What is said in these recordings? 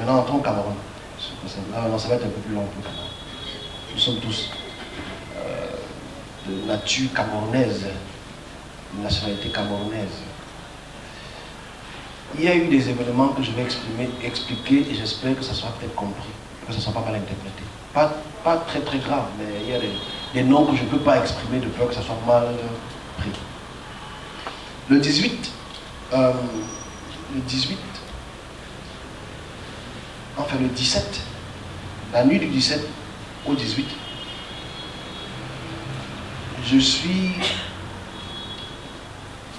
Maintenant, entrons au Cameroun. Là, non, ça va être un peu plus long pour le Cameroun. Nous sommes tous de nature camerounaise, de nationalité camerounaise. Il y a eu des événements que je vais expliquer et j'espère que ça sera peut-être compris, que ça ne soit pas mal interprété. Pas très très grave, mais il y a des noms que je ne peux pas exprimer de peur que ça soit mal pris. Le 18, enfin le 17, la nuit du 17 au 18, je suis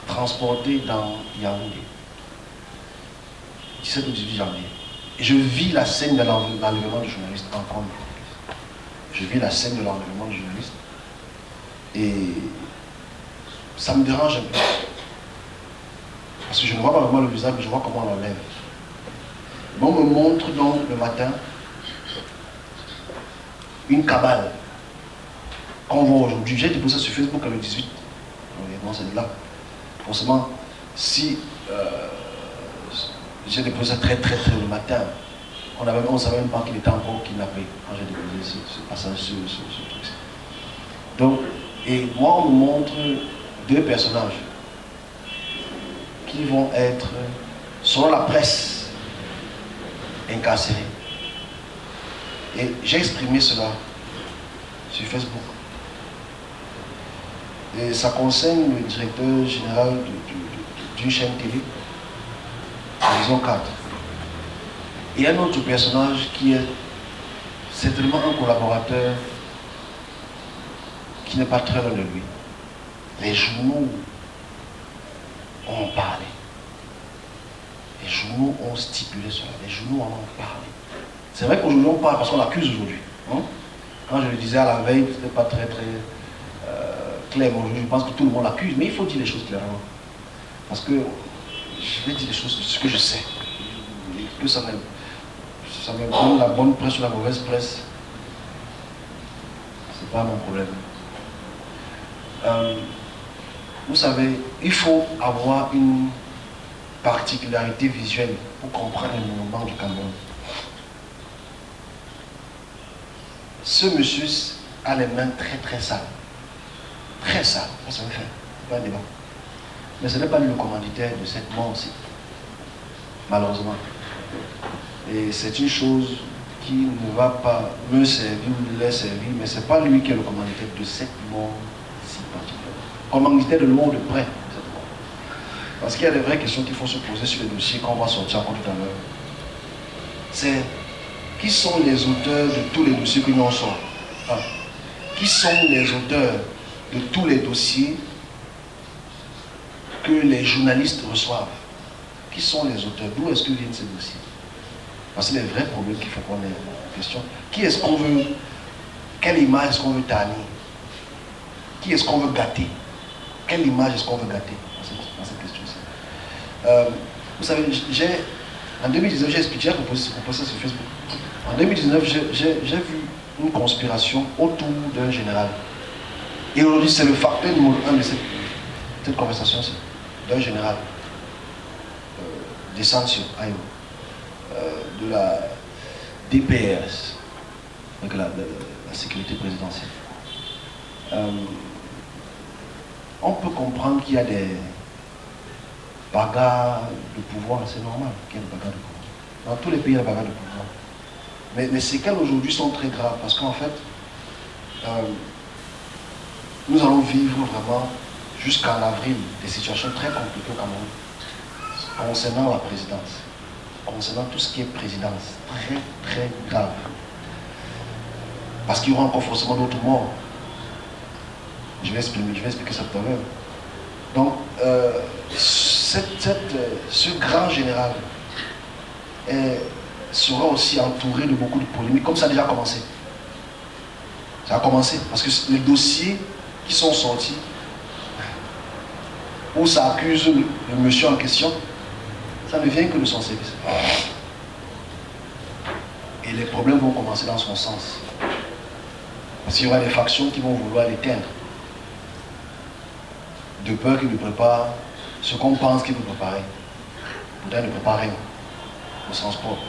transporté dans Yaoundé. 17 au 18 janvier. Et je vis la scène de l'enlèvement du journaliste encore. Je vis la scène de l'enlèvement du journaliste. Et ça me dérange un peu. Parce que je ne vois pas vraiment le visage, mais je vois comment on l'enlève. On me montre donc le matin une cabale qu'on voit aujourd'hui. J'ai déposé ça sur Facebook le 18. Bon, c'est là. Forcément, si j'ai déposé ça très le matin, on ne savait même pas qu'il était encore kidnappé quand j'ai déposé ce passage, ce truc. Donc, et moi, on me montre deux personnages qui vont être, selon la presse, incarcérés. Et j'ai exprimé cela sur Facebook. Et ça concerne le directeur général d'une chaîne télé, Horizon 4. Et un autre personnage qui est certainement un collaborateur qui n'est pas très loin de lui. Les journaux ont parlé. Les journaux ont stipulé cela. Les journaux en ont parlé. C'est vrai qu'aujourd'hui on parle parce qu'on l'accuse aujourd'hui. Hein? Quand je le disais à la veille, c'était pas très clair. Aujourd'hui, je pense que tout le monde l'accuse, mais il faut dire les choses clairement. Parce que je vais dire les choses, ce que je sais. Et que ça me donne la bonne presse ou la mauvaise presse, c'est pas mon problème. Vous savez, il faut avoir une particularité visuelle pour comprendre le mouvement du Cameroun. Ce monsieur a les mains très sales. Très sales, ça me fait. C'est pas un débat. Mais ce n'est pas lui le commanditaire de cette mort-ci. Malheureusement. Et c'est une chose qui ne va pas me servir ou les servir, mais ce n'est pas lui qui est le commanditaire de cette mort-ci particulièrement. Commanditaire de loin ou de près. Parce qu'il y a des vraies questions qu'il faut se poser sur les dossiers qu'on va sortir encore tout à l'heure. C'est qui sont les auteurs de tous les dossiers que nous en sortons? Qui sont les auteurs de tous les dossiers que les journalistes reçoivent? Qui sont les auteurs? D'où est-ce que viennent ces dossiers? Parce que c'est les vrais problèmes qu'il faut qu'on ait en question. Qui est-ce qu'on veut? Quelle image est-ce qu'on veut ternir? Qui est-ce qu'on veut gâter? Quelle image est-ce qu'on veut gâter dans cette question-ci? Vous savez, en 2019, j'ai expliqué, j'ai proposé ça sur Facebook. En 2019, j'ai vu une conspiration autour d'un général. Et aujourd'hui, c'est le facteur numéro 1 de cette conversation, d'un général d'Essentiel, de la DPS, donc la sécurité présidentielle. On peut comprendre qu'il y a des bagarres de pouvoir, c'est normal qu'il y ait des bagarres de pouvoir. Dans tous les pays, il y a des bagarres de pouvoir. Mais les séquelles aujourd'hui sont très graves parce qu'en fait, nous allons vivre vraiment jusqu'en avril des situations très compliquées au Cameroun concernant la présidence, concernant tout ce qui est présidence, très grave. Parce qu'il y aura encore forcément d'autres morts. Je vais expliquer ça tout à l'heure. Donc, ce grand général sera aussi entouré de beaucoup de polémiques, comme ça a déjà commencé. Ça a commencé, parce que les dossiers qui sont sortis, où ça accuse le monsieur en question, ça ne vient que de son service. Et les problèmes vont commencer dans son sens. Parce qu'il y aura des factions qui vont vouloir l'éteindre. De peur qu'il ne prépare ce qu'on pense qu'il peut préparer. Pourtant, il ne prépare rien, au sens propre.